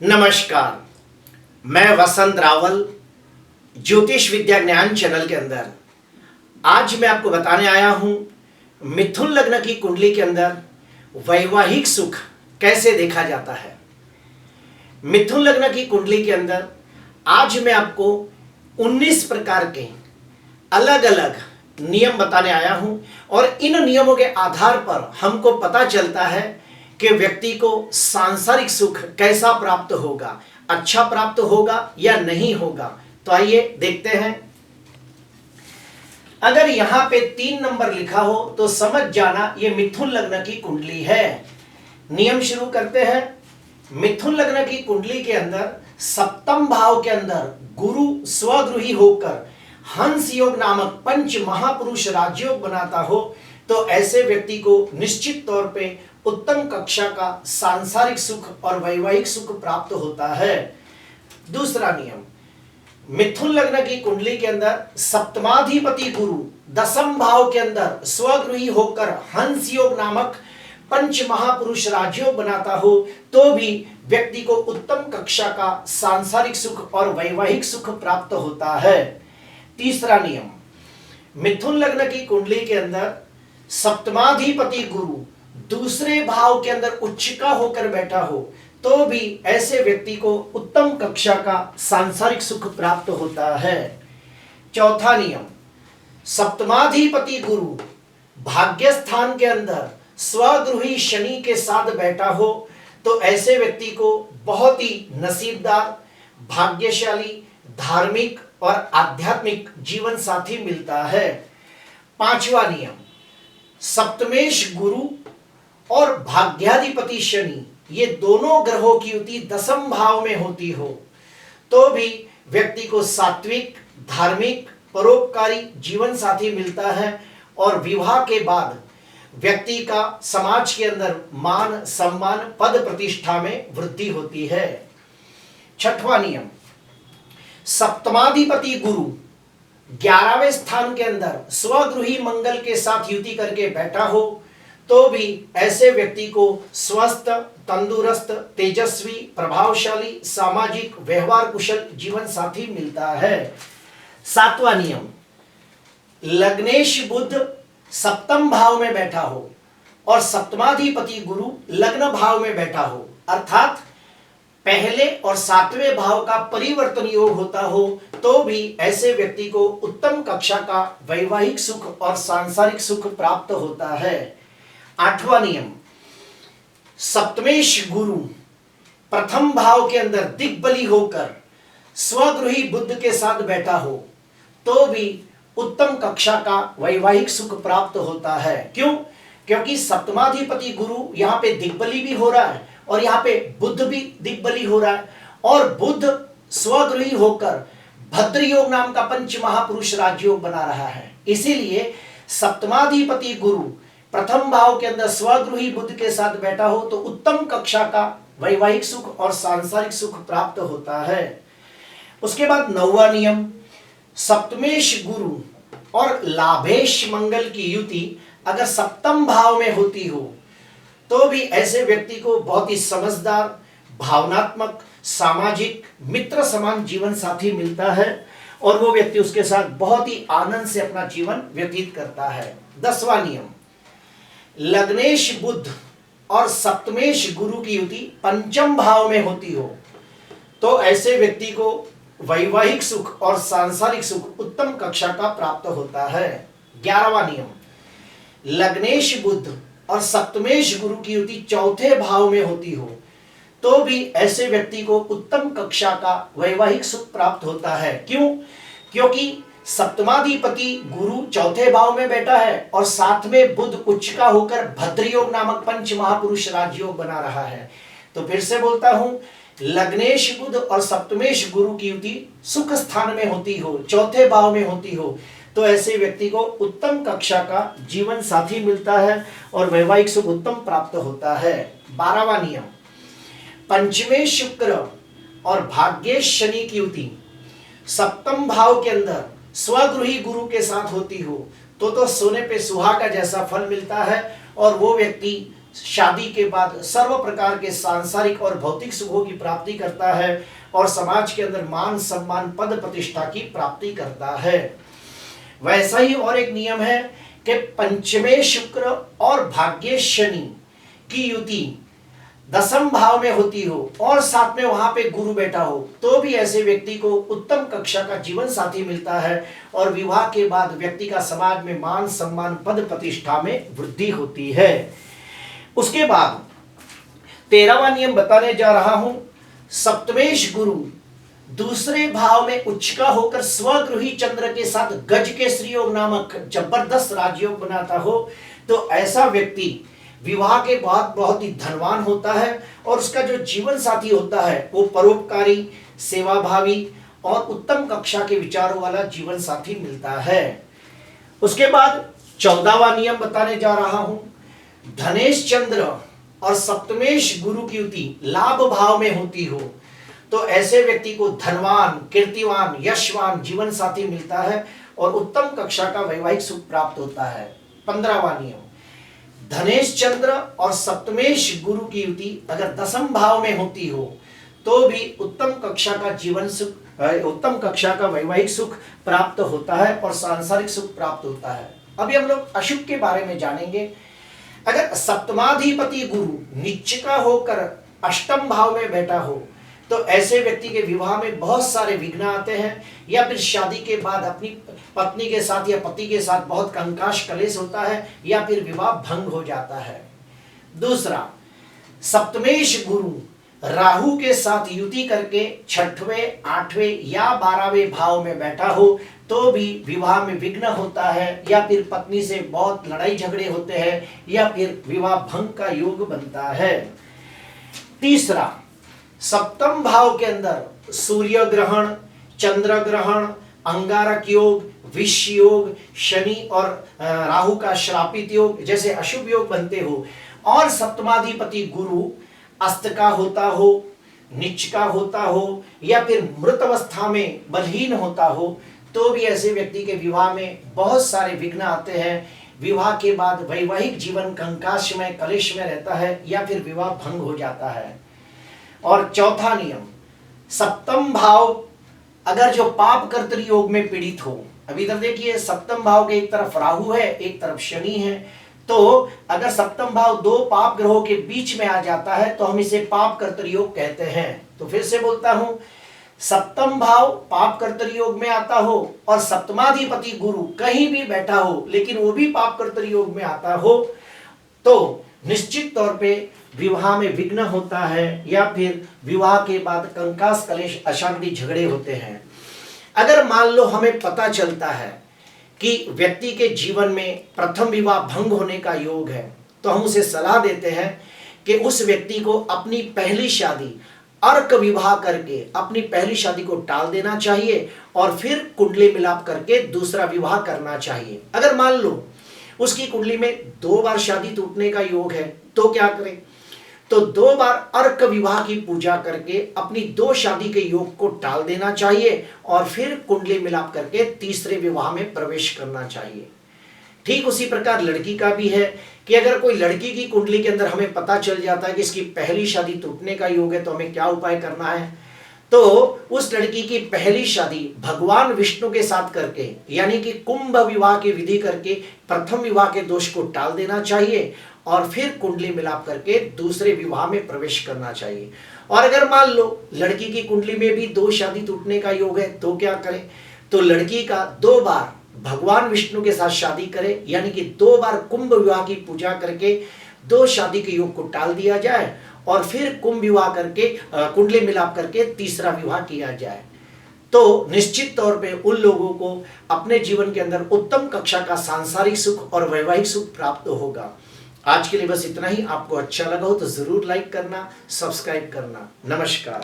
नमस्कार, मैं वसंत रावल ज्योतिष विद्या ज्ञान चैनल के अंदर आज मैं आपको बताने आया हूं मिथुन लग्न की कुंडली के अंदर वैवाहिक सुख कैसे देखा जाता है। मिथुन लग्न की कुंडली के अंदर आज मैं आपको 19 प्रकार के अलग अलग नियम बताने आया हूं और इन नियमों के आधार पर हमको पता चलता है कि व्यक्ति को सांसारिक सुख कैसा प्राप्त होगा, अच्छा प्राप्त होगा या नहीं होगा। तो आइए देखते हैं। अगर यहां पे 3 नंबर लिखा हो तो समझ जाना ये मिथुन लग्न की कुंडली है। नियम शुरू करते हैं। मिथुन लग्न की कुंडली के अंदर सप्तम भाव के अंदर गुरु स्वगृही होकर हंस योग नामक पंच महापुरुष राजयोग बनाता हो तो ऐसे व्यक्ति को निश्चित तौर पे उत्तम कक्षा का सांसारिक सुख और वैवाहिक सुख प्राप्त होता है। दूसरा नियम, मिथुन लग्न की कुंडली के अंदर सप्तमाधिपति गुरु दसम भाव के अंदर स्वगृही होकर हंस योग नामक पंच महापुरुष राजयोग बनाता हो तो भी व्यक्ति को उत्तम कक्षा का सांसारिक सुख और वैवाहिक सुख प्राप्त होता है। तीसरा नियम, मिथुन लग्न की कुंडली के अंदर सप्तमाधिपति गुरु दूसरे भाव के अंदर उच्चिका होकर बैठा हो तो भी ऐसे व्यक्ति को उत्तम कक्षा का सांसारिक सुख प्राप्त होता है। चौथा नियम, सप्तमाधिपति गुरु भाग्य स्थान के अंदर स्वगृही शनि के साथ बैठा हो तो ऐसे व्यक्ति को बहुत ही नसीबदार, भाग्यशाली, धार्मिक और आध्यात्मिक जीवन साथी मिलता है। पांचवा नियम, सप्तमेश गुरु और भाग्याधिपति शनि ये दोनों ग्रहों की युति दसम भाव में होती हो तो भी व्यक्ति को सात्विक, धार्मिक, परोपकारी जीवन साथी मिलता है और विवाह के बाद व्यक्ति का समाज के अंदर मान, सम्मान, पद प्रतिष्ठा में वृद्धि होती है। छठवां नियम, सप्तमाधिपति गुरु 11वें स्थान के अंदर स्वगृही मंगल के साथ युति करके बैठा हो तो भी ऐसे व्यक्ति को स्वस्थ, तंदुरुस्त, तेजस्वी, प्रभावशाली, सामाजिक, व्यवहार कुशल जीवन साथी मिलता है। सातवां नियम, लग्नेश बुध सप्तम भाव में बैठा हो और सप्तमाधिपति गुरु लग्न भाव में बैठा हो अर्थात पहले और 7वें भाव का परिवर्तन योग होता हो तो भी ऐसे व्यक्ति को उत्तम कक्षा का वैवाहिक सुख और सांसारिक सुख प्राप्त होता है। आठवां नियम, सप्तमेश गुरु प्रथम भाव के अंदर दिग्बली होकर स्वगृही बुध के साथ बैठा हो तो भी उत्तम कक्षा का वैवाहिक सुख प्राप्त होता है। क्यों? क्योंकि सप्तमाधिपति गुरु यहाँ पे दिग्बली भी हो रहा है और यहाँ पे बुध भी दिग्बली हो रहा है और बुध स्वगृही होकर भद्र योग नाम का पंच महापुरुष राजयोग बना रहा है। इसीलिए सप्तमाधिपति गुरु प्रथम भाव के अंदर स्वगृही बुध के साथ बैठा हो तो उत्तम कक्षा का वैवाहिक सुख और सांसारिक सुख प्राप्त होता है। उसके बाद 9वां नियम, सप्तमेश गुरु और लाभेश मंगल की युति अगर सप्तम भाव में होती हो तो भी ऐसे व्यक्ति को बहुत ही समझदार, भावनात्मक, सामाजिक, मित्र समान जीवन साथी मिलता है और वो व्यक्ति उसके साथ बहुत ही आनंद से अपना जीवन व्यतीत करता है। 10वां नियम, लग्नेश बुध और सप्तमेश गुरु की युति पंचम भाव में होती हो तो ऐसे व्यक्ति को वैवाहिक सुख और सांसारिक सुख उत्तम कक्षा का प्राप्त होता है। 11वां नियम, लग्नेश बुध और सप्तमेश गुरु की युति चौथे भाव में होती हो तो भी ऐसे व्यक्ति को उत्तम कक्षा का वैवाहिक सुख प्राप्त होता है। क्यों? क्योंकि सप्तमाधिपति गुरु चौथे भाव में बैठा है और साथ में बुध उच्चका होकर भद्र योग नामक पंच महापुरुष राजयोग बना रहा है। तो फिर से बोलता हूं, लग्नेश बुध और सप्तमेश गुरु की युति सुख स्थान में होती हो, चौथे भाव में होती हो तो ऐसे व्यक्ति को उत्तम कक्षा का जीवन साथी मिलता है और वैवाहिक सुख उत्तम प्राप्त होता है। 12वां नियम, पंचमे शुक्र और भाग्येश शनि की युति सप्तम भाव के अंदर स्वगृही गुरु के साथ होती हो तो सोने पे सुहागा जैसा फल मिलता है और वो व्यक्ति शादी के बाद सर्व प्रकार के सांसारिक और भौतिक सुखों की प्राप्ति करता है और समाज के अंदर मान सम्मान पद प्रतिष्ठा की प्राप्ति करता है। वैसा ही और एक नियम है कि पंचमे शुक्र और भाग्य शनि की युति दसम भाव में होती हो और साथ में वहां पे गुरु बैठा हो तो भी ऐसे व्यक्ति को उत्तम कक्षा का जीवन साथी मिलता है और विवाह के बाद व्यक्ति का समाज में मान सम्मान पद प्रतिष्ठा में वृद्धि होती है। उसके बाद 13वां नियम बताने जा रहा हूं। सप्तमेश गुरु दूसरे भाव में उच्च का होकर स्वगृही चंद्र के साथ गज के श्री योग नामक जबरदस्त राजयोग बनाता हो तो ऐसा व्यक्ति विवाह के बाद बहुत ही धनवान होता है और उसका जो जीवन साथी होता है वो परोपकारी, सेवाभावी और उत्तम कक्षा के विचारों वाला जीवन साथी मिलता है। उसके बाद 14वां नियम बताने जा रहा हूं। धनेश चंद्र और सप्तमेश गुरु की युति लाभ भाव में होती हो तो ऐसे व्यक्ति को धनवान, कीर्तिवान, यशवान जीवन साथी मिलता है और उत्तम कक्षा का वैवाहिक सुख प्राप्त होता है। 15वां नियम, धनेश चंद्र और सप्तमेश गुरु की युति अगर दसम भाव में होती हो तो भी उत्तम कक्षा का जीवन सुख, उत्तम कक्षा का वैवाहिक सुख प्राप्त होता है और सांसारिक सुख प्राप्त होता है। अभी हम लोग अशुभ के बारे में जानेंगे। अगर सप्तमाधिपति गुरु नीच का होकर अष्टम भाव में बैठा हो तो ऐसे व्यक्ति के विवाह में बहुत सारे विघ्न आते हैं या फिर शादी के बाद अपनी पत्नी के साथ या पति के साथ बहुत कंकाश कलेश होता है या फिर विवाह भंग हो जाता है। दूसरा, सप्तमेश गुरु राहु के साथ युति करके 6वें, 8वें या 12वें भाव में बैठा हो तो भी विवाह में विघ्न होता है या फिर पत्नी से बहुत लड़ाई झगड़े होते हैं या फिर विवाह भंग का योग बनता है। तीसरा, सप्तम भाव के अंदर सूर्य ग्रहण, चंद्र ग्रहण, अंगारक योग, विष योग, शनि और राहु का श्रापित योग जैसे अशुभ योग बनते हो और सप्तमाधिपति गुरु अस्त का होता हो, नीच का होता हो या फिर मृत अवस्था में बलहीन होता हो तो भी ऐसे व्यक्ति के विवाह में बहुत सारे विघ्न आते हैं। विवाह के बाद वैवाहिक जीवन कंकाश में, कलेश में रहता है या फिर विवाह भंग हो जाता है। और चौथा नियम, सप्तम भाव अगर जो पाप कर्तरी योग में पीड़ित हो, अभी इधर देखिए सप्तम भाव के एक तरफ राहु है, एक तरफ शनि है, तो अगर सप्तम भाव दो पाप ग्रहों के बीच में आ जाता है तो हम इसे पाप कर्तरी योग कहते हैं। तो फिर से बोलता हूं, सप्तम भाव पाप कर्तरी योग में आता हो और सप्तमाधिपति गुरु कहीं भी बैठा हो लेकिन वो भी पाप कर्तरी योग में आता हो तो निश्चित तौर पे विवाह में विघ्न होता है या फिर विवाह के बाद कंकास कलेश, अशांति, झगड़े होते हैं। अगर मान लो हमें पता चलता है कि व्यक्ति के जीवन में प्रथम विवाह भंग होने का योग है तो हम उसे सलाह देते हैं कि उस व्यक्ति को अपनी पहली शादी अर्क विवाह करके अपनी पहली शादी को टाल देना चाहिए और फिर कुंडली मिलाप करके दूसरा विवाह करना चाहिए। अगर मान लो उसकी कुंडली में 2 बार शादी टूटने का योग है तो क्या करें, तो 2 बार अर्क विवाह की पूजा करके अपनी 2 शादी के योग को टाल देना चाहिए और फिर कुंडली मिलाप करके तीसरे विवाह में प्रवेश करना चाहिए। ठीक उसी प्रकार लड़की का भी है कि अगर कोई लड़की की कुंडली के अंदर हमें पता चल जाता है कि इसकी पहली शादी टूटने का योग है तो हमें क्या उपाय करना है, तो उस लड़की की पहली शादी भगवान विष्णु के साथ करके यानी कि कुंभ विवाह की विधि करके प्रथम विवाह के दोष को टाल देना चाहिए और फिर कुंडली मिलाप करके दूसरे विवाह में प्रवेश करना चाहिए। और अगर मान लो लड़की की कुंडली में भी 2 शादी टूटने का योग है तो क्या करें, तो लड़की का 2 बार भगवान विष्णु के साथ शादी करे यानी कि 2 बार कुंभ विवाह की पूजा करके 2 शादी के योग को टाल दिया जाए और फिर कुंभ विवाह करके कुंडली मिलाप करके तीसरा विवाह किया जाए तो निश्चित तौर पे उन लोगों को अपने जीवन के अंदर उत्तम कक्षा का सांसारिक सुख और वैवाहिक सुख प्राप्त होगा। आज के लिए बस इतना ही। आपको अच्छा लगा हो तो जरूर लाइक करना, सब्सक्राइब करना। नमस्कार।